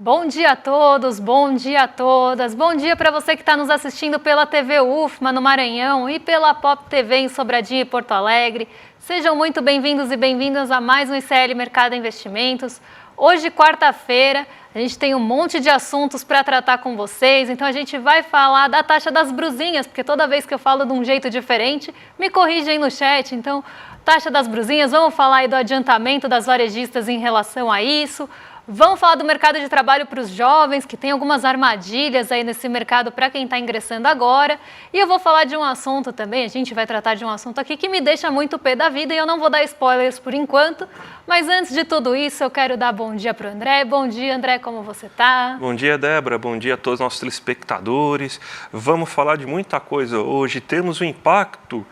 Bom dia a todos, bom dia a todas. Bom dia para você que está nos assistindo pela TV UFMA no Maranhão e pela Pop TV em Sobradinho e Porto Alegre. Sejam muito bem-vindos e bem-vindas a mais um ICL Mercado Investimentos. Hoje, quarta-feira, a gente tem um monte de assuntos para tratar com vocês, então a gente vai falar da taxa das brusinhas, porque toda vez que eu falo de um jeito diferente, me corrigem no chat. Então, taxa das brusinhas, vamos falar aí do adiantamento das varejistas em relação a isso. Vamos falar do mercado de trabalho para os jovens, que tem algumas armadilhas aí nesse mercado para quem está ingressando agora. E eu vou falar de um assunto também, a gente vai tratar de um assunto aqui que me deixa muito pé da vida e eu não vou dar spoilers por enquanto. Mas antes de tudo isso, eu quero dar bom dia para o André. Bom dia, André, como você está? Bom dia, Débora. Bom dia a todos os nossos telespectadores. Vamos falar de muita coisa hoje. Temos o impacto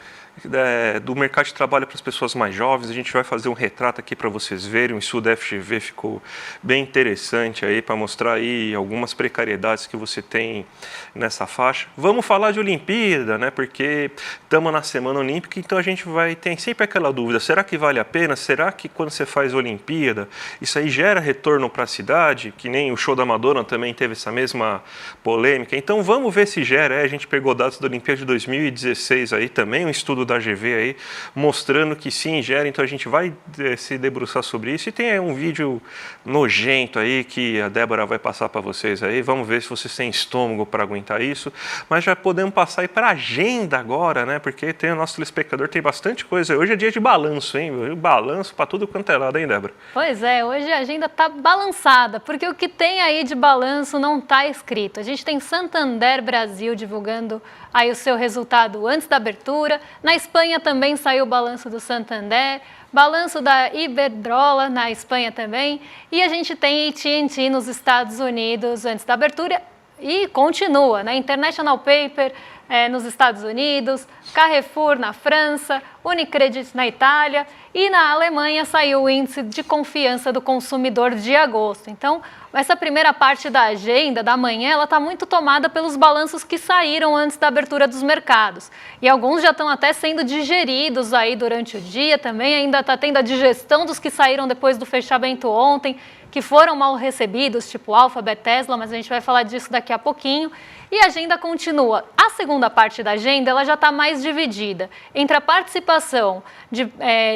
do mercado de trabalho para as pessoas mais jovens. A gente vai fazer um retrato aqui para vocês verem. O estudo da FGV ficou bem interessante aí para mostrar aí algumas precariedades que você tem nessa faixa. Vamos falar de Olimpíada, né? Porque estamos na Semana Olímpica, então a gente vai ter sempre aquela dúvida: será que vale a pena? Será que quando você faz Olimpíada, isso aí gera retorno para a cidade? Que nem o show da Madonna também teve essa mesma polêmica. Então vamos ver se gera. A gente pegou dados da Olimpíada de 2016 aí também, um estudo da GV aí, mostrando que sim, gera. Então a gente vai se debruçar sobre isso. E tem um vídeo nojento aí que a Débora vai passar para vocês aí. Vamos ver se vocês têm estômago para aguentar isso. Mas já podemos passar aí para a agenda agora, né? Porque tem o nosso telespectador, tem bastante coisa. Hoje é dia de balanço, hein? Balanço para tudo quanto é lado, hein, Débora? Pois é, hoje a agenda tá balançada, porque o que tem aí de balanço não tá escrito. A gente tem Santander Brasil divulgando aí o seu resultado antes da abertura. Na Espanha também saiu o balanço do Santander, balanço da Iberdrola na Espanha também, e a gente tem AT&T nos Estados Unidos antes da abertura e continua, né? International Paper nos Estados Unidos, Carrefour na França, Unicredit na Itália e na Alemanha saiu o índice de confiança do consumidor de agosto. Então, essa primeira parte da agenda da manhã, ela está muito tomada pelos balanços que saíram antes da abertura dos mercados. E alguns já estão até sendo digeridos aí durante o dia também, ainda está tendo a digestão dos que saíram depois do fechamento ontem, que foram mal recebidos, tipo Alphabet, Tesla, mas a gente vai falar disso daqui a pouquinho. E a agenda continua. A segunda parte da agenda ela já está mais dividida entre a participação de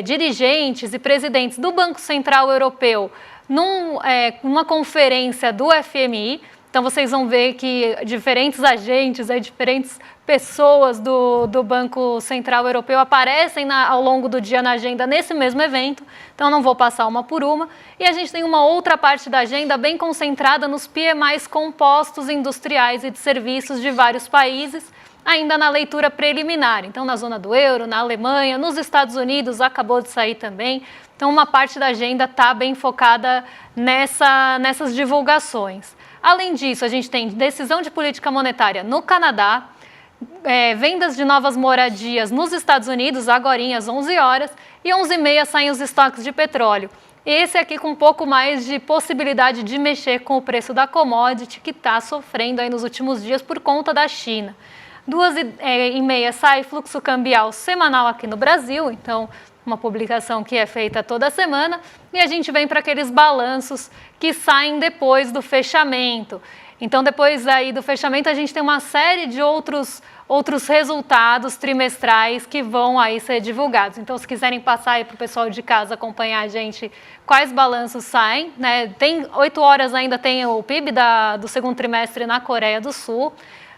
dirigentes e presidentes do Banco Central Europeu numa conferência do FMI. Então, vocês vão ver que diferentes agentes, diferentes pessoas do Banco Central Europeu aparecem ao longo do dia na agenda nesse mesmo evento. Então, não vou passar uma por uma. E a gente tem uma outra parte da agenda bem concentrada nos PMIs compostos industriais e de serviços de vários países, ainda na leitura preliminar. Então, na zona do euro, na Alemanha, nos Estados Unidos, acabou de sair também. Então, uma parte da agenda está bem focada nessas divulgações. Além disso, a gente tem decisão de política monetária no Canadá, vendas de novas moradias nos Estados Unidos, agorinha às 11 horas, e 11h30 saem os estoques de petróleo. Esse aqui com um pouco mais de possibilidade de mexer com o preço da commodity, que está sofrendo aí nos últimos dias por conta da China. 2h30 sai fluxo cambial semanal aqui no Brasil, então uma publicação que é feita toda semana, e a gente vem para aqueles balanços que saem depois do fechamento. Então, depois aí do fechamento, a gente tem uma série de outros resultados trimestrais que vão aí ser divulgados. Então, se quiserem passar aí para o pessoal de casa acompanhar a gente quais balanços saem, né? Tem 8 horas ainda tem o PIB do segundo trimestre na Coreia do Sul.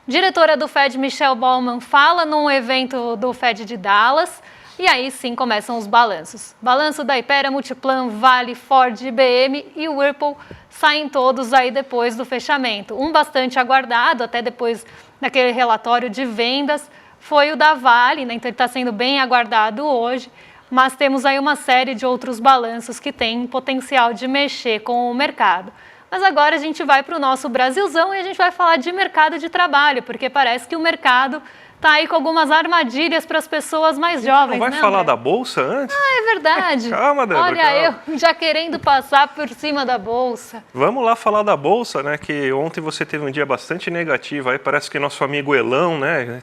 Diretora do Fed, Michelle Bowman, fala num evento do Fed de Dallas. E aí sim começam os balanços. Balanço da Hypera, Multiplan, Vale, Ford, IBM e Whirlpool saem todos aí depois do fechamento. Um bastante aguardado, até depois daquele relatório de vendas, foi o da Vale, né? Então ele está sendo bem aguardado hoje, mas temos aí uma série de outros balanços que têm potencial de mexer com o mercado. Mas agora a gente vai para o nosso Brasilzão e a gente vai falar de mercado de trabalho, porque parece que o mercado está aí com algumas armadilhas para as pessoas mais jovens. Não vai falar da Bolsa antes? Ah, é verdade. Calma, Débora. Olha, calma. eu já querendo passar por cima da Bolsa. Vamos lá falar da Bolsa, né? Que ontem você teve um dia bastante negativo. Aí parece que nosso amigo Elão, né?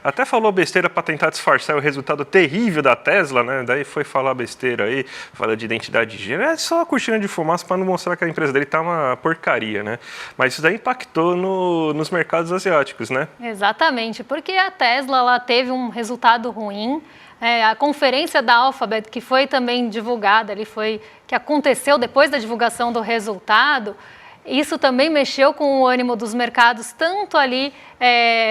Até falou besteira para tentar disfarçar o resultado terrível da Tesla, né? Daí foi falar besteira aí, fala de identidade de gênero. É só a cortina de fumaça para não mostrar que a empresa dele tá uma porcaria, né? Mas isso daí impactou nos mercados asiáticos, né? Exatamente, porque a Tesla ela teve um resultado ruim. A conferência da Alphabet, que foi também divulgada, que aconteceu depois da divulgação do resultado, isso também mexeu com o ânimo dos mercados, tanto ali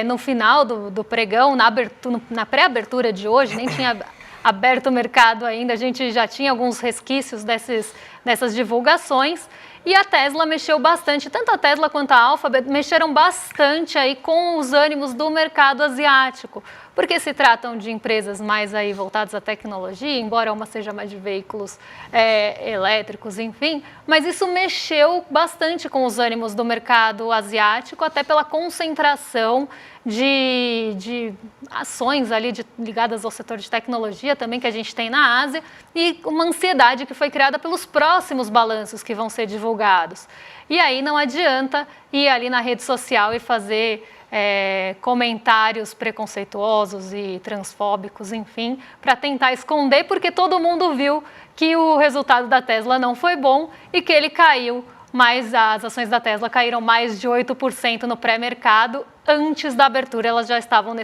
no final do pregão, na pré-abertura de hoje, nem tinha aberto o mercado ainda, a gente já tinha alguns resquícios dessas divulgações. E a Tesla mexeu bastante, tanto a Tesla quanto a Alphabet mexeram bastante aí com os ânimos do mercado asiático, porque se tratam de empresas mais aí voltadas à tecnologia, embora uma seja mais de veículos elétricos, enfim, mas isso mexeu bastante com os ânimos do mercado asiático, até pela concentração de ações ali ligadas ao setor de tecnologia também que a gente tem na Ásia e uma ansiedade que foi criada pelos próximos balanços que vão ser divulgados. E aí não adianta ir ali na rede social e fazer comentários preconceituosos e transfóbicos, enfim, para tentar esconder, porque todo mundo viu que o resultado da Tesla não foi bom e que ele caiu. Mas as ações da Tesla caíram mais de 8% no pré-mercado. Antes da abertura, elas já estavam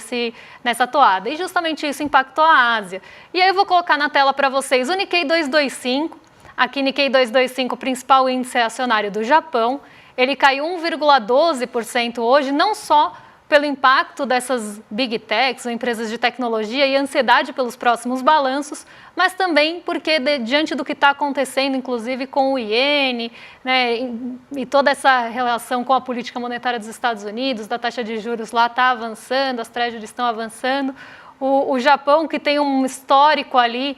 nessa toada. E justamente isso impactou a Ásia. E aí eu vou colocar na tela para vocês o Nikkei 225. Aqui, Nikkei 225, o principal índice acionário do Japão. Ele caiu 1,12% hoje, não só pelo impacto dessas big techs ou empresas de tecnologia e ansiedade pelos próximos balanços, mas também porque diante do que está acontecendo, inclusive com o iene, né, e toda essa relação com a política monetária dos Estados Unidos, da taxa de juros lá está avançando, as treasuries estão avançando, o Japão, que tem um histórico ali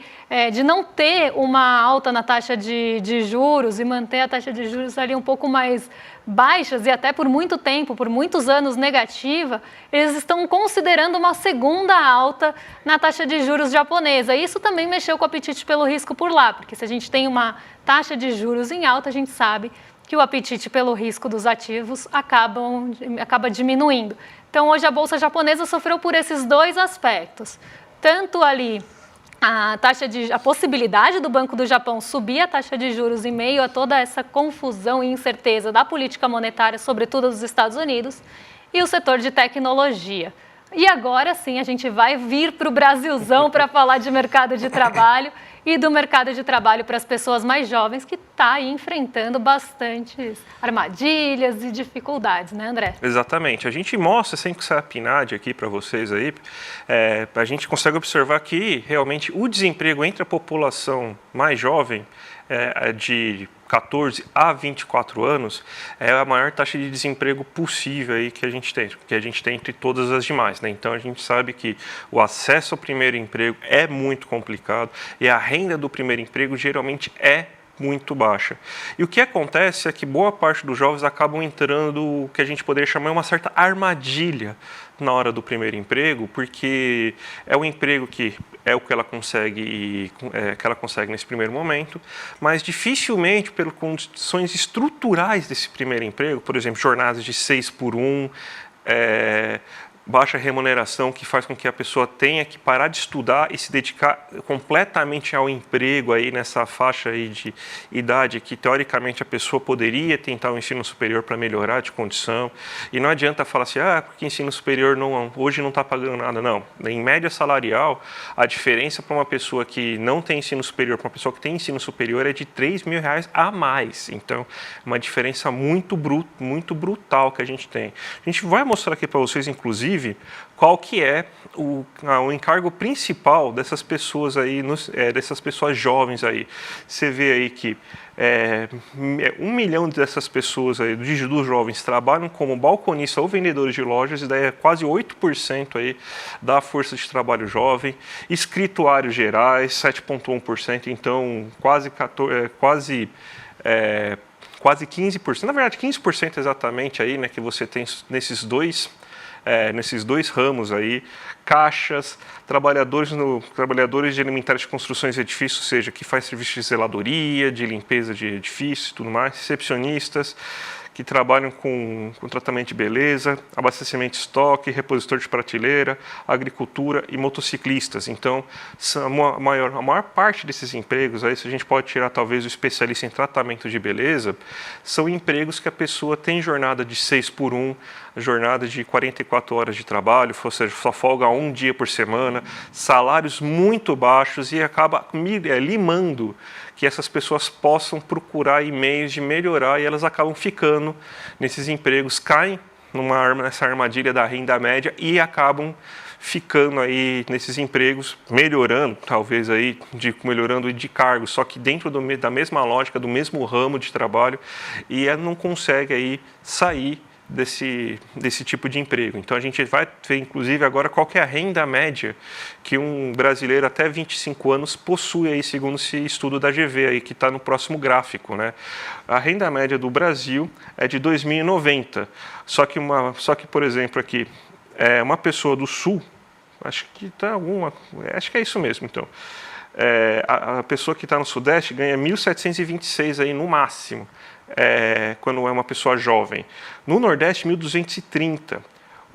de não ter uma alta na taxa de juros e manter a taxa de juros ali um pouco mais baixas e até por muito tempo, por muitos anos negativa, eles estão considerando uma segunda alta na taxa de juros japonesa. E isso também mexeu com o apetite pelo risco por lá, porque se a gente tem uma taxa de juros em alta, a gente sabe que o apetite pelo risco dos ativos acaba diminuindo. Então, hoje a Bolsa japonesa sofreu por esses dois aspectos. Tanto ali a possibilidade do Banco do Japão subir a taxa de juros em meio a toda essa confusão e incerteza da política monetária, sobretudo dos Estados Unidos, e o setor de tecnologia. E agora sim, a gente vai vir para o Brasilzão para falar de mercado de trabalho e do mercado de trabalho para as pessoas mais jovens, que está aí enfrentando bastantes armadilhas e dificuldades, né, André? Exatamente. A gente mostra sempre que sai a PNAD aqui para vocês aí, a gente consegue observar que realmente o desemprego entre a população mais jovem de 14 a 24 anos é a maior taxa de desemprego possível aí que a gente tem entre todas as demais, né? Então a gente sabe que o acesso ao primeiro emprego é muito complicado e a renda do primeiro emprego geralmente é muito baixa. E o que acontece é que boa parte dos jovens acabam entrando o que a gente poderia chamar de uma certa armadilha na hora do primeiro emprego, porque é um emprego que é o que ela consegue nesse primeiro momento, mas dificilmente, pelas condições estruturais desse primeiro emprego, por exemplo, jornadas de 6x1, baixa remuneração, que faz com que a pessoa tenha que parar de estudar e se dedicar completamente ao emprego aí nessa faixa aí de idade que teoricamente a pessoa poderia tentar o ensino superior para melhorar de condição. E não adianta falar assim, porque ensino superior hoje não está pagando nada. Não, em média salarial, a diferença para uma pessoa que não tem ensino superior para uma pessoa que tem ensino superior é de R$3.000 a mais. Então, uma diferença muito brutal que a gente tem. A gente vai mostrar aqui para vocês, inclusive, qual que é o encargo principal dessas pessoas aí, dessas pessoas jovens aí. Você vê aí que 1 milhão dessas pessoas aí, dos jovens, trabalham como balconista ou vendedores de lojas, e daí é quase 8% aí da força de trabalho jovem. Escrituários gerais, 7,1%, então quase 15%, na verdade 15% exatamente aí, né, que você tem nesses dois nesses dois ramos aí, caixas, trabalhadores de elementares de construções e edifícios, ou seja, que faz serviço de zeladoria, de limpeza de edifícios e tudo mais, recepcionistas, que trabalham com tratamento de beleza, abastecimento de estoque, repositor de prateleira, agricultura e motociclistas. Então, a maior parte desses empregos, aí, se a gente pode tirar talvez o especialista em tratamento de beleza, são empregos que a pessoa tem jornada de 6x1, jornada de 44 horas de trabalho, ou seja, só folga um dia por semana, salários muito baixos e acaba limando que essas pessoas possam procurar meios de melhorar e elas acabam ficando nesses empregos, caem nessa armadilha da renda média e acabam ficando aí nesses empregos, melhorando, talvez aí, melhorando de cargo, só que dentro da mesma lógica, do mesmo ramo de trabalho, e não consegue aí sair desse tipo de emprego. Então a gente vai ver, inclusive, agora qual que é a renda média que um brasileiro até 25 anos possui aí, segundo esse estudo da GV aí, que está no próximo gráfico, né? A renda média do Brasil é de 2.090. Só que, por exemplo, aqui, uma pessoa do Sul, acho que é isso mesmo, então. A pessoa que está no Sudeste ganha 1.726 aí no máximo. Quando é uma pessoa jovem. No Nordeste, 1.230.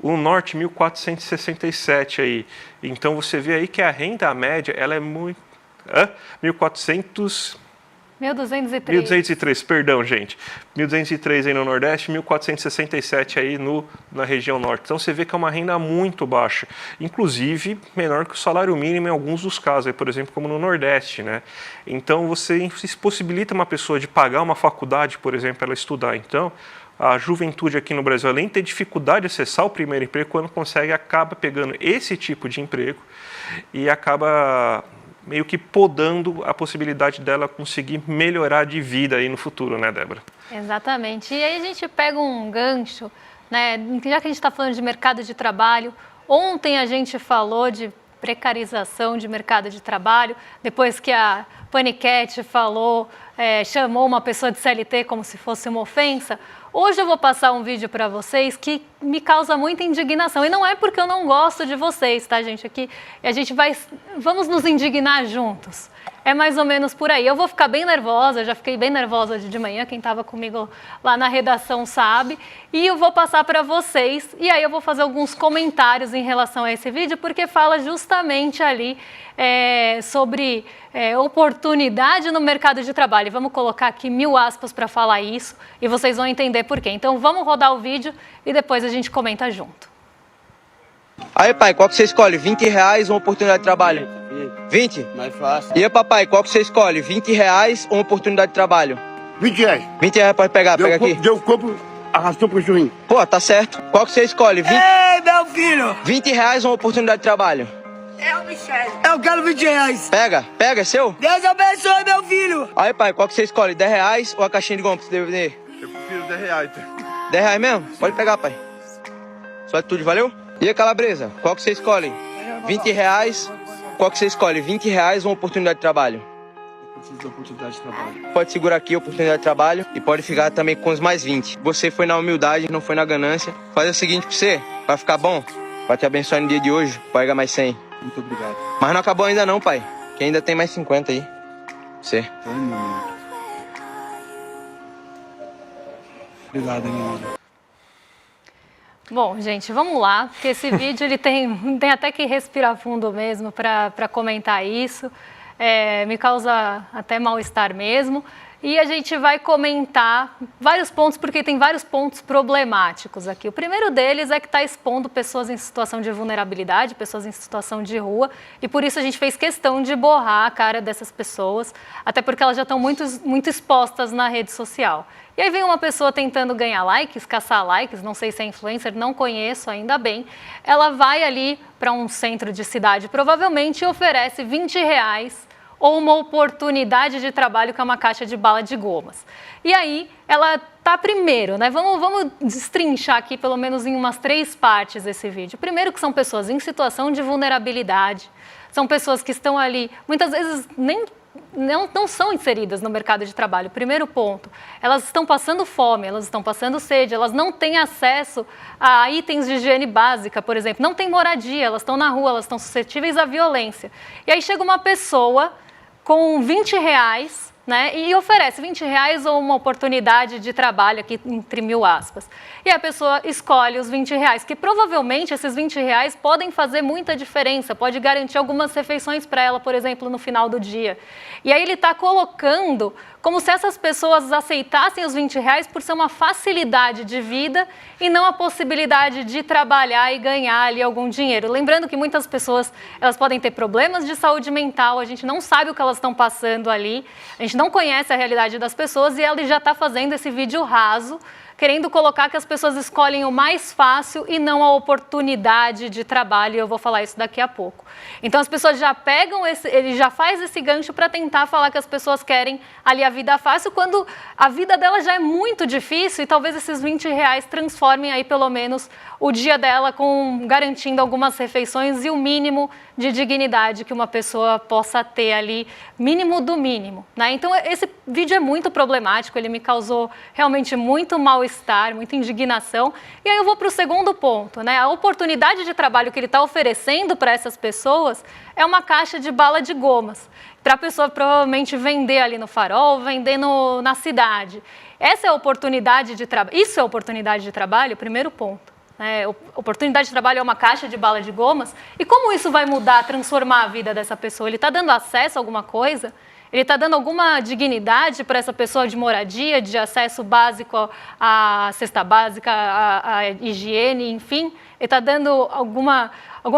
O Norte, 1.467 aí. Então, você vê aí que a renda média, ela é muito... 1.203, perdão, gente. 1.203 aí no Nordeste, 1.467 aí na região Norte. Então, você vê que é uma renda muito baixa, inclusive menor que o salário mínimo em alguns dos casos, aí, por exemplo, como no Nordeste, né? Então, você possibilita uma pessoa de pagar uma faculdade, por exemplo, para ela estudar. Então, a juventude aqui no Brasil, além de ter dificuldade de acessar o primeiro emprego, quando consegue, acaba pegando esse tipo de emprego e acaba meio que podando a possibilidade dela conseguir melhorar de vida aí no futuro, né, Débora? Exatamente. E aí a gente pega um gancho, né? Já que a gente está falando de mercado de trabalho, ontem a gente falou de precarização de mercado de trabalho, depois que a Paniquete chamou uma pessoa de CLT como se fosse uma ofensa. Hoje eu vou passar um vídeo para vocês que me causa muita indignação. E não é porque eu não gosto de vocês, tá, gente? Aqui vamos nos indignar juntos. É mais ou menos por aí. Eu vou ficar bem nervosa, já fiquei bem nervosa de manhã, quem estava comigo lá na redação sabe. E eu vou passar para vocês, e aí eu vou fazer alguns comentários em relação a esse vídeo, porque fala justamente ali sobre oportunidade no mercado de trabalho. Vamos colocar aqui 1000 aspas para falar isso, e vocês vão entender por quê. Então vamos rodar o vídeo e depois a gente comenta junto. Aí, pai, qual que você escolhe? R$20 ou uma oportunidade de trabalho? 20? Mais fácil. E aí, papai, qual que você escolhe? R$20 ou uma oportunidade de trabalho? R$20. R$20, pode pegar, pega aqui. Deu compro, arrastou pro juiz. Pô, tá certo. Qual que você escolhe? Ei, meu filho! R$20 ou uma oportunidade de trabalho? Eu quero R$20. Pega, é seu? Deus abençoe, meu filho! Aí, pai, qual que você escolhe? R$10 ou a caixinha de goma pra você DVD? Eu prefiro R$10. R$10 mesmo? Pode pegar, pai. Só tudo, valeu? E aí, Calabresa, qual que você escolhe? R$20. Qual que você escolhe? R$20 ou uma oportunidade de trabalho? Eu preciso de oportunidade de trabalho. Pode segurar aqui a oportunidade de trabalho e pode ficar também com os mais 20. Você foi na humildade, não foi na ganância. Faz o seguinte pra você, vai ficar bom? Vai te abençoar no dia de hoje, pode mais 100. Muito obrigado. Mas não acabou ainda não, pai. Que ainda tem mais 50 aí. Você. Obrigado, meu. Bom, gente, vamos lá, porque esse vídeo ele tem até que respirar fundo mesmo para comentar isso. Me causa até mal-estar mesmo. E a gente vai comentar vários pontos, porque tem vários pontos problemáticos aqui. O primeiro deles é que está expondo pessoas em situação de vulnerabilidade, pessoas em situação de rua, e por isso a gente fez questão de borrar a cara dessas pessoas, até porque elas já estão muito expostas na rede social. E aí vem uma pessoa tentando ganhar likes, caçar likes, não sei se é influencer, não conheço, ainda bem. Ela vai ali para um centro de cidade, provavelmente, e oferece R$20 ou uma oportunidade de trabalho que é uma caixa de bala de gomas. E aí, ela tá primeiro, né? Vamos destrinchar aqui pelo menos em umas 3 partes esse vídeo. Primeiro que são pessoas em situação de vulnerabilidade, são pessoas que estão ali, muitas vezes nem não são inseridas no mercado de trabalho. Primeiro ponto, elas estão passando fome, elas estão passando sede, elas não têm acesso a itens de higiene básica, por exemplo, não têm moradia, elas estão na rua, elas estão suscetíveis à violência. E aí chega uma pessoa com R$20, né, e oferece R$20 ou uma oportunidade de trabalho, aqui entre 1000 aspas. E a pessoa escolhe os R$20, que provavelmente esses R$20 podem fazer muita diferença, pode garantir algumas refeições para ela, por exemplo, no final do dia. E aí ele está colocando como se essas pessoas aceitassem os R$20 por ser uma facilidade de vida e não a possibilidade de trabalhar e ganhar ali algum dinheiro. Lembrando que muitas pessoas, elas podem ter problemas de saúde mental, a gente não sabe o que elas estão passando ali, a gente não conhece a realidade das pessoas e ela já está fazendo esse vídeo raso, querendo colocar que as pessoas escolhem o mais fácil e não a oportunidade de trabalho, e eu vou falar isso daqui a pouco. Então as pessoas já pegam, ele já faz esse gancho para tentar falar que as pessoas querem ali a vida fácil, quando a vida dela já é muito difícil e talvez esses R$20 transformem aí pelo menos o dia dela garantindo algumas refeições e o mínimo de dignidade que uma pessoa possa ter ali, mínimo do mínimo, né? Então esse vídeo é muito problemático, ele me causou realmente muito mal-estar, muita indignação. E aí eu vou para o segundo ponto, né? A oportunidade de trabalho que ele está oferecendo para essas pessoas é uma caixa de bala de gomas, para a pessoa provavelmente vender ali no farol, vender na cidade. Essa é a oportunidade de trabalho, isso é oportunidade de trabalho, primeiro ponto. Oportunidade de trabalho é uma caixa de bala de gomas. E como isso vai mudar, transformar a vida dessa pessoa? Ele está dando acesso a alguma coisa? Ele está dando alguma dignidade para essa pessoa de moradia, de acesso básico à cesta básica, à higiene, enfim? Ele está dando alguma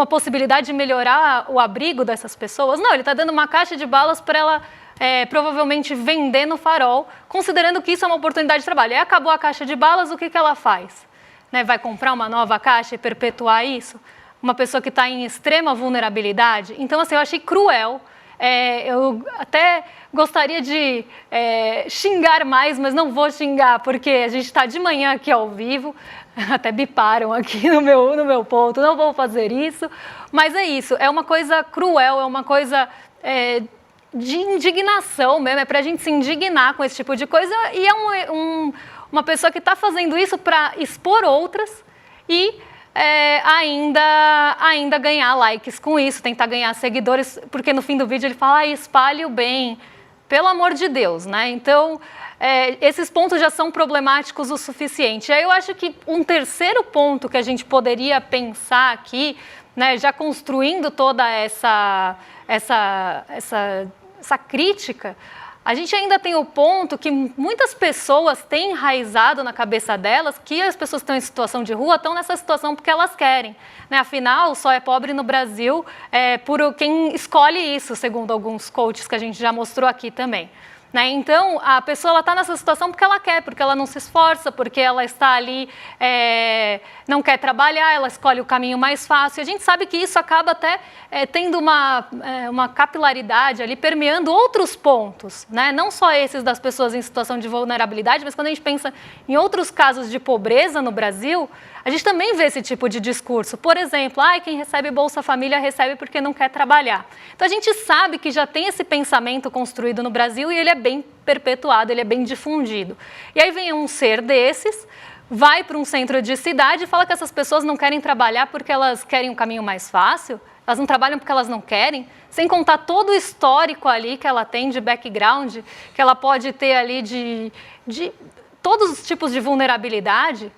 possibilidade de melhorar o abrigo dessas pessoas? Não, ele está dando uma caixa de balas para ela provavelmente vender no farol, considerando que isso é uma oportunidade de trabalho. Aí acabou a caixa de balas, o que ela faz? Vai comprar uma nova caixa e perpetuar isso? Uma pessoa que está em extrema vulnerabilidade? Então, assim, eu achei cruel. Eu até gostaria de xingar mais, mas não vou xingar, porque a gente está de manhã aqui ao vivo, até biparam aqui no meu ponto, não vou fazer isso. Mas é isso, é uma coisa cruel, é uma coisa de indignação mesmo, é para a gente se indignar com esse tipo de coisa, e é uma pessoa que está fazendo isso para expor outras e ainda ganhar likes com isso, tentar ganhar seguidores, porque no fim do vídeo ele fala, espalhe o bem, pelo amor de Deus, né? Então, esses pontos já são problemáticos o suficiente. Aí eu acho que um terceiro ponto que a gente poderia pensar aqui, né, já construindo toda essa crítica, a gente ainda tem o ponto que muitas pessoas têm enraizado na cabeça delas que as pessoas que estão em situação de rua estão nessa situação porque elas querem, né? Afinal, só é pobre no Brasil por quem escolhe isso, segundo alguns coaches que a gente já mostrou aqui também. Né? Então, a pessoa está nessa situação porque ela quer, porque ela não se esforça, porque ela está ali, não quer trabalhar, ela escolhe o caminho mais fácil. E a gente sabe que isso acaba até tendo uma capilaridade ali, permeando outros pontos, né? Não só esses das pessoas em situação de vulnerabilidade, mas quando a gente pensa em outros casos de pobreza no Brasil, a gente também vê esse tipo de discurso. Por exemplo, quem recebe Bolsa Família recebe porque não quer trabalhar. Então, a gente sabe que já tem esse pensamento construído no Brasil e ele é bem perpetuado, ele é bem difundido. E aí vem um ser desses, vai para um centro de cidade e fala que essas pessoas não querem trabalhar porque elas querem um caminho mais fácil, elas não trabalham porque elas não querem, sem contar todo o histórico ali que ela tem de background, que ela pode ter ali de todos os tipos de vulnerabilidade.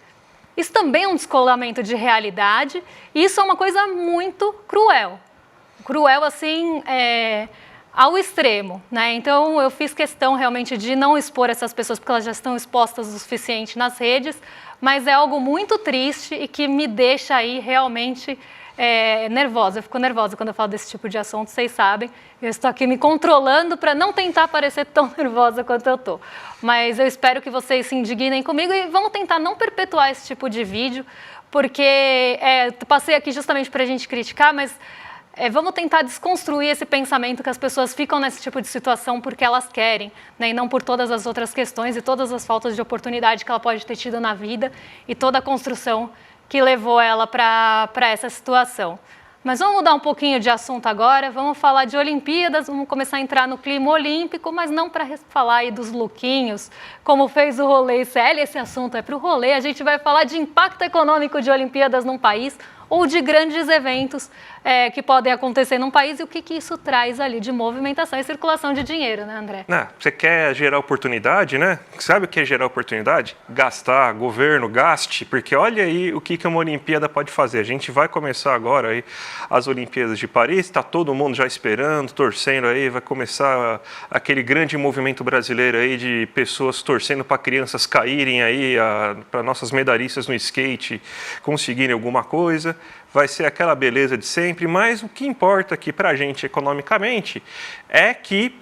Isso também é um descolamento de realidade e isso é uma coisa muito cruel. Cruel, assim, ao extremo, né? Então, eu fiz questão realmente de não expor essas pessoas porque elas já estão expostas o suficiente nas redes, mas é algo muito triste e que me deixa aí realmente nervosa. Eu fico nervosa quando eu falo desse tipo de assunto, vocês sabem. Eu estou aqui me controlando para não tentar parecer tão nervosa quanto eu estou. Mas eu espero que vocês se indignem comigo e vamos tentar não perpetuar esse tipo de vídeo, porque passei aqui justamente para a gente criticar, mas vamos tentar desconstruir esse pensamento que as pessoas ficam nesse tipo de situação porque elas querem, né, e não por todas as outras questões e todas as faltas de oportunidade que ela pode ter tido na vida e toda a construção que levou ela para essa situação. Mas vamos mudar um pouquinho de assunto agora, vamos falar de Olimpíadas, vamos começar a entrar no clima olímpico, mas não para falar aí dos lookinhos, como fez o Rolê ICL, esse assunto é para o Rolê, a gente vai falar de impacto econômico de Olimpíadas num país ou de grandes eventos que podem acontecer num país e o que isso traz ali de movimentação e circulação de dinheiro, né, André? Você quer gerar oportunidade, né? Sabe o que é gerar oportunidade? Gastar, governo, gaste, porque olha aí o que uma Olimpíada pode fazer. A gente vai começar agora aí as Olimpíadas de Paris, está todo mundo já esperando, torcendo aí, vai começar aquele grande movimento brasileiro aí de pessoas torcendo para crianças caírem aí, para nossas medalhistas no skate conseguirem alguma coisa. Vai ser aquela beleza de sempre, mas o que importa aqui para a gente economicamente é que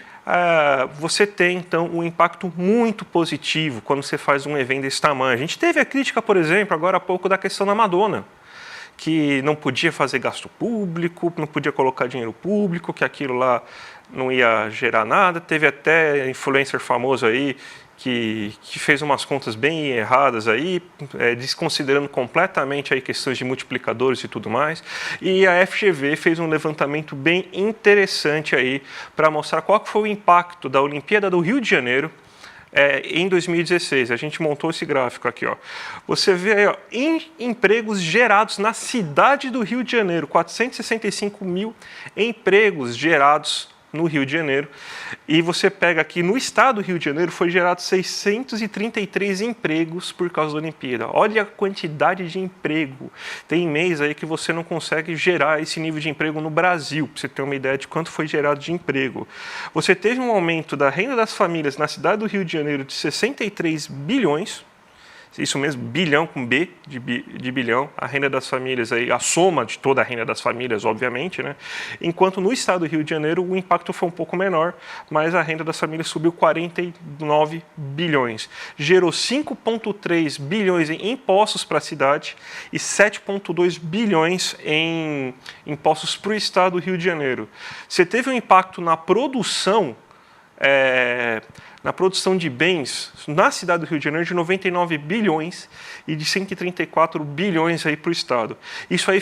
você tem, então, um impacto muito positivo quando você faz um evento desse tamanho. A gente teve a crítica, por exemplo, agora há pouco da questão da Madonna, que não podia fazer gasto público, não podia colocar dinheiro público, que aquilo lá não ia gerar nada. Teve até influencer famoso aí que fez umas contas bem erradas aí, desconsiderando completamente aí questões de multiplicadores e tudo mais. E a FGV fez um levantamento bem interessante aí para mostrar qual foi o impacto da Olimpíada do Rio de Janeiro em 2016. A gente montou esse gráfico aqui, ó. Você vê aí, ó, empregos gerados na cidade do Rio de Janeiro, 465 mil empregos gerados no Rio de Janeiro, e você pega aqui no estado do Rio de Janeiro, foi gerado 633 empregos por causa da Olimpíada. Olha a quantidade de emprego. Tem mês aí que você não consegue gerar esse nível de emprego no Brasil, para você ter uma ideia de quanto foi gerado de emprego. Você teve um aumento da renda das famílias na cidade do Rio de Janeiro de 63 bilhões, isso mesmo, bilhão com B de bilhão, a renda das famílias, aí, a soma de toda a renda das famílias, obviamente, né? Enquanto no estado do Rio de Janeiro o impacto foi um pouco menor, mas a renda das famílias subiu 49 bilhões. Gerou 5,3 bilhões em impostos para a cidade e 7,2 bilhões em impostos para o estado do Rio de Janeiro. Você teve um impacto na produção de bens na cidade do Rio de Janeiro de 99 bilhões e de 134 bilhões aí para o estado. Isso aí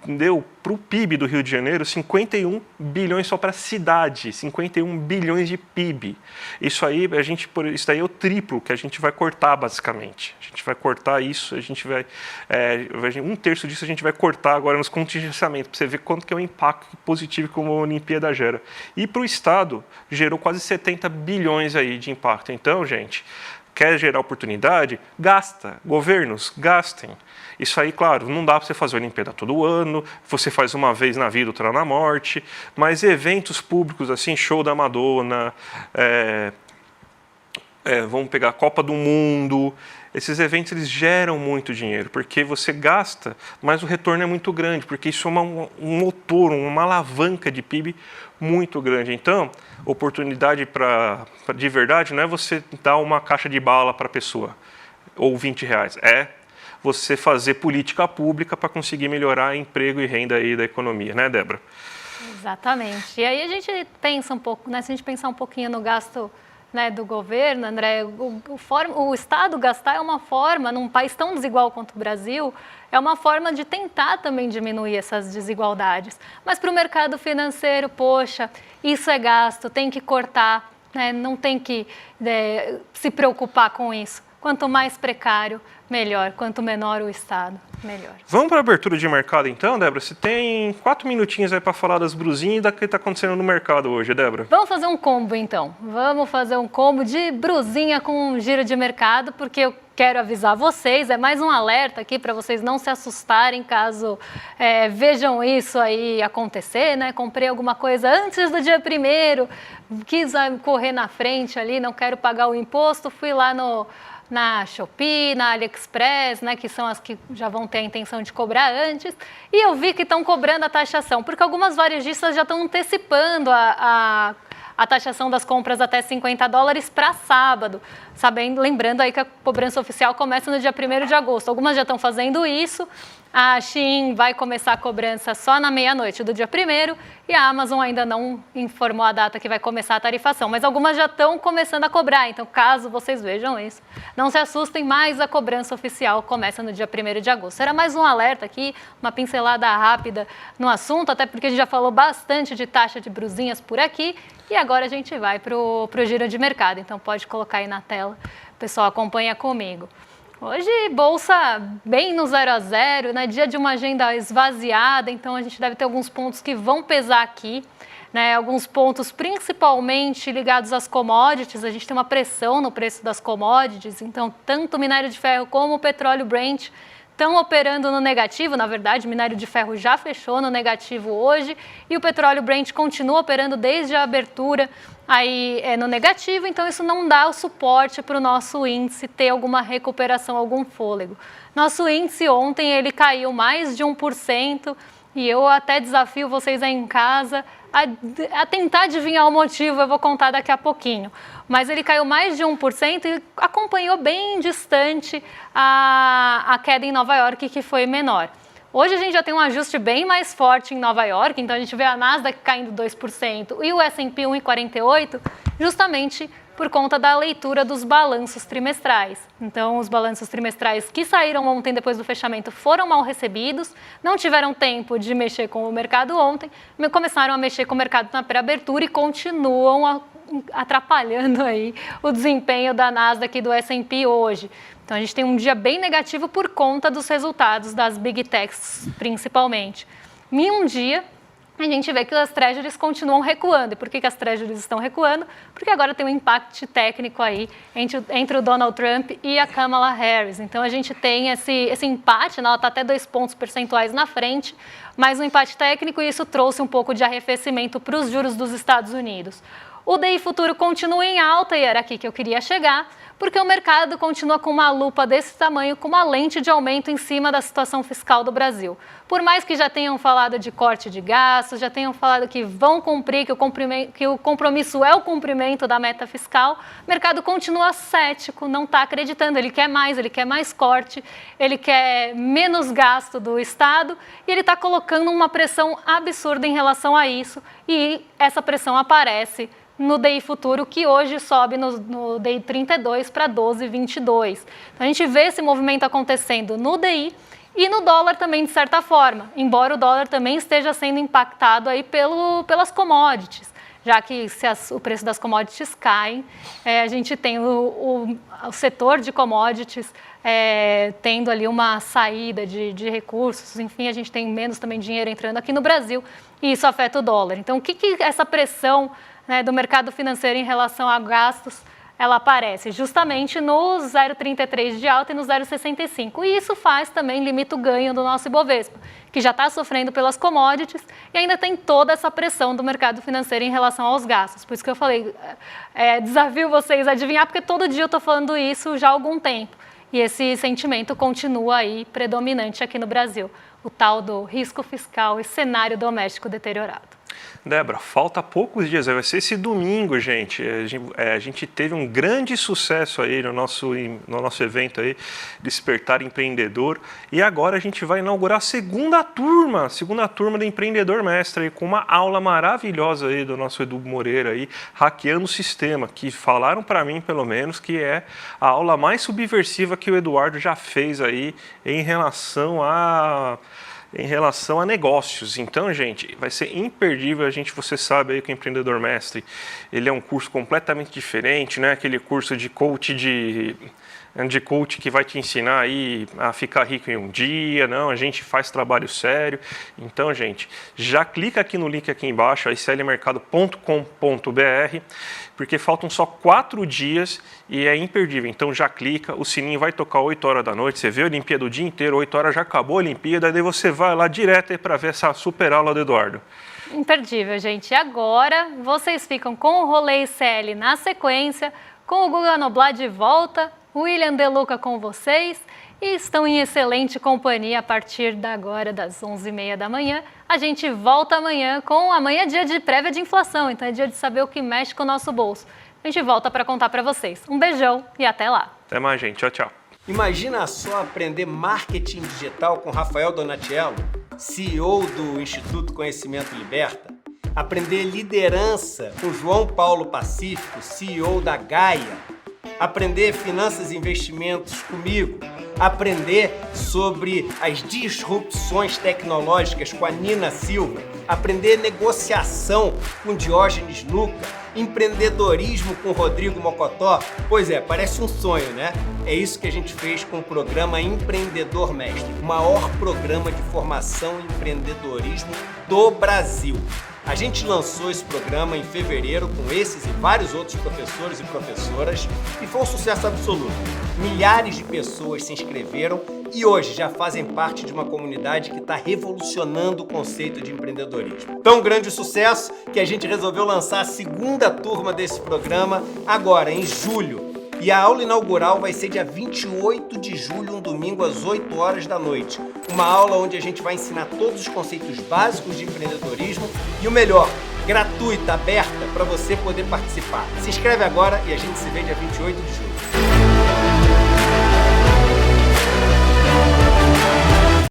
deu para o PIB do Rio de Janeiro 51 bilhões só para a cidade, 51 bilhões de PIB. Isso aí é o triplo que a gente vai cortar basicamente. A gente vai cortar isso, a gente vai um terço disso a gente vai cortar agora nos contingenciamentos, para você ver quanto que é o impacto positivo que uma Olimpíada gera. E para o estado gerou quase 70 bilhões aí de impacto. Então, gente, quer gerar oportunidade? Gasta. Governos, gastem. Isso aí, claro, não dá para você fazer a Olimpíada todo ano, você faz uma vez na vida, outra na morte, mas eventos públicos assim, show da Madonna, vamos pegar a Copa do Mundo, esses eventos eles geram muito dinheiro, porque você gasta, mas o retorno é muito grande, porque isso é um motor, uma alavanca de PIB muito grande. Então, oportunidade de verdade não é você dar uma caixa de bala para a pessoa, ou R$20, é você fazer política pública para conseguir melhorar emprego e renda aí da economia, né, Débora? Exatamente. E aí a gente pensa um pouco, né, se a gente pensar um pouquinho no gasto, né, do governo, André, o Estado gastar é uma forma, num país tão desigual quanto o Brasil, é uma forma de tentar também diminuir essas desigualdades. Mas para o mercado financeiro, poxa, isso é gasto, tem que cortar, né, não tem que se preocupar com isso. Quanto mais precário, melhor. Quanto menor o Estado, melhor. Vamos para a abertura de mercado então, Débora? Você tem 4 minutinhos aí para falar das brusinhas e do que está acontecendo no mercado hoje, Débora. Vamos fazer um combo então. Vamos fazer um combo de brusinha com um giro de mercado, porque eu quero avisar vocês, é mais um alerta aqui para vocês não se assustarem caso vejam isso aí acontecer, né? Comprei alguma coisa antes do dia 1º, quis correr na frente ali, não quero pagar o imposto, fui lá na Shopee, na AliExpress, né, que são as que já vão ter a intenção de cobrar antes, e eu vi que estão cobrando a taxação, porque algumas varejistas já estão antecipando a taxação das compras até $50 para sábado, lembrando aí que a cobrança oficial começa no dia 1º de agosto. Algumas já estão fazendo isso, A Shein vai começar a cobrança só na meia-noite do dia 1º e a Amazon ainda não informou a data que vai começar a tarifação, mas algumas já estão começando a cobrar, então caso vocês vejam isso, não se assustem, mas a cobrança oficial começa no dia 1º de agosto. Era mais um alerta aqui, uma pincelada rápida no assunto, até porque a gente já falou bastante de taxa de brusinhas por aqui e agora a gente vai para o giro de mercado, então pode colocar aí na tela, o pessoal acompanha comigo. Hoje, bolsa bem no 0 a 0, né? Dia de uma agenda esvaziada, então a gente deve ter alguns pontos que vão pesar aqui, né? Alguns pontos principalmente ligados às commodities, a gente tem uma pressão no preço das commodities, então tanto o minério de ferro como o petróleo Brent estão operando no negativo, na verdade o minério de ferro já fechou no negativo hoje e o petróleo Brent continua operando desde a abertura aí no negativo, então isso não dá o suporte para o nosso índice ter alguma recuperação, algum fôlego. Nosso índice ontem ele caiu mais de 1% e eu até desafio vocês aí em casa a tentar adivinhar o motivo, eu vou contar daqui a pouquinho. Mas ele caiu mais de 1% e acompanhou bem distante a queda em Nova York, que foi menor. Hoje a gente já tem um ajuste bem mais forte em Nova York, então a gente vê a Nasdaq caindo 2% e o S&P 1,48%, justamente por conta da leitura dos balanços trimestrais. Então, os balanços trimestrais que saíram ontem depois do fechamento foram mal recebidos, não tiveram tempo de mexer com o mercado ontem, começaram a mexer com o mercado na pré-abertura e continuam atrapalhando aí o desempenho da Nasdaq e do S&P hoje. Então, a gente tem um dia bem negativo por conta dos resultados das Big Techs, principalmente. Em um dia, a gente vê que as treasuries continuam recuando. E por que as treasuries estão recuando? Porque agora tem um impacto técnico aí entre o Donald Trump e a Kamala Harris. Então, a gente tem esse empate, ela está até 2 pontos percentuais na frente, mas um empate técnico e isso trouxe um pouco de arrefecimento para os juros dos Estados Unidos. O DI futuro continua em alta e era aqui que eu queria chegar, porque o mercado continua com uma lupa desse tamanho, com uma lente de aumento em cima da situação fiscal do Brasil. Por mais que já tenham falado de corte de gastos, já tenham falado que vão cumprir, que o compromisso é o cumprimento da meta fiscal, o mercado continua cético, não está acreditando, ele quer mais corte, ele quer menos gasto do Estado e ele está colocando uma pressão absurda em relação a isso e essa pressão aparece no DI futuro, que hoje sobe no DI 32 para 12,22. Então, a gente vê esse movimento acontecendo no DI e no dólar também, de certa forma, embora o dólar também esteja sendo impactado aí pelas commodities, já que se o preço das commodities cai, a gente tem o setor de commodities tendo ali uma saída de recursos, enfim, a gente tem menos também dinheiro entrando aqui no Brasil e isso afeta o dólar. Então, o que essa pressão do mercado financeiro em relação a gastos, ela aparece justamente no 0,33 de alta e no 0,65. E isso faz também, limita o ganho do nosso Ibovespa, que já está sofrendo pelas commodities e ainda tem toda essa pressão do mercado financeiro em relação aos gastos. Por isso que eu falei, desafio vocês a adivinhar, porque todo dia eu estou falando isso já há algum tempo. E esse sentimento continua aí predominante aqui no Brasil, o tal do risco fiscal e cenário doméstico deteriorado. Débora, falta poucos dias, vai ser esse domingo, gente. A gente teve um grande sucesso aí no nosso evento aí, Despertar Empreendedor, e agora a gente vai inaugurar a segunda turma do Empreendedor Mestre, aí, com uma aula maravilhosa aí do nosso Edu Moreira aí, hackeando o sistema, que falaram para mim, pelo menos, que é a aula mais subversiva que o Eduardo já fez aí em relação a negócios. Então, gente, vai ser imperdível. Você sabe aí que o Empreendedor Mestre, ele é um curso completamente diferente, né? Aquele curso de coach que vai te ensinar aí a ficar rico em um dia. Não, a gente faz trabalho sério. Então, gente, já clica aqui no link aqui embaixo, iclmercado.com.br, porque faltam só 4 dias e é imperdível. Então já clica, o sininho vai tocar 8 horas da noite, você vê a Olimpíada o dia inteiro, 8 horas já acabou a Olimpíada, daí você vai lá direto para ver essa super aula do Eduardo. Imperdível, gente. E agora vocês ficam com o Rolê ICL na sequência, com o Guga Noblat de volta, o William De Luca com vocês e estão em excelente companhia a partir agora das 11h30 da manhã. A gente volta amanhã amanhã é dia de prévia de inflação, então é dia de saber o que mexe com o nosso bolso. A gente volta para contar para vocês. Um beijão e até lá. Até mais, gente. Tchau, tchau. Imagina só aprender marketing digital com Rafael Donatiello, CEO do Instituto Conhecimento Liberta. Aprender liderança com João Paulo Pacífico, CEO da Gaia. Aprender finanças e investimentos comigo. Aprender sobre as disrupções tecnológicas com a Nina Silva. Aprender negociação com Diógenes Luca. Empreendedorismo com Rodrigo Mocotó. Pois é, parece um sonho, né? É isso que a gente fez com o programa Empreendedor Mestre, o maior programa de formação em empreendedorismo do Brasil. A gente lançou esse programa em fevereiro com esses e vários outros professores e professoras e foi um sucesso absoluto. Milhares de pessoas se inscreveram e hoje já fazem parte de uma comunidade que está revolucionando o conceito de empreendedorismo. Tão grande o sucesso que a gente resolveu lançar a segunda turma desse programa agora, em julho. E a aula inaugural vai ser dia 28 de julho, um domingo, às 8 horas da noite. Uma aula onde a gente vai ensinar todos os conceitos básicos de empreendedorismo e o melhor, gratuita, aberta, para você poder participar. Se inscreve agora e a gente se vê dia 28 de julho.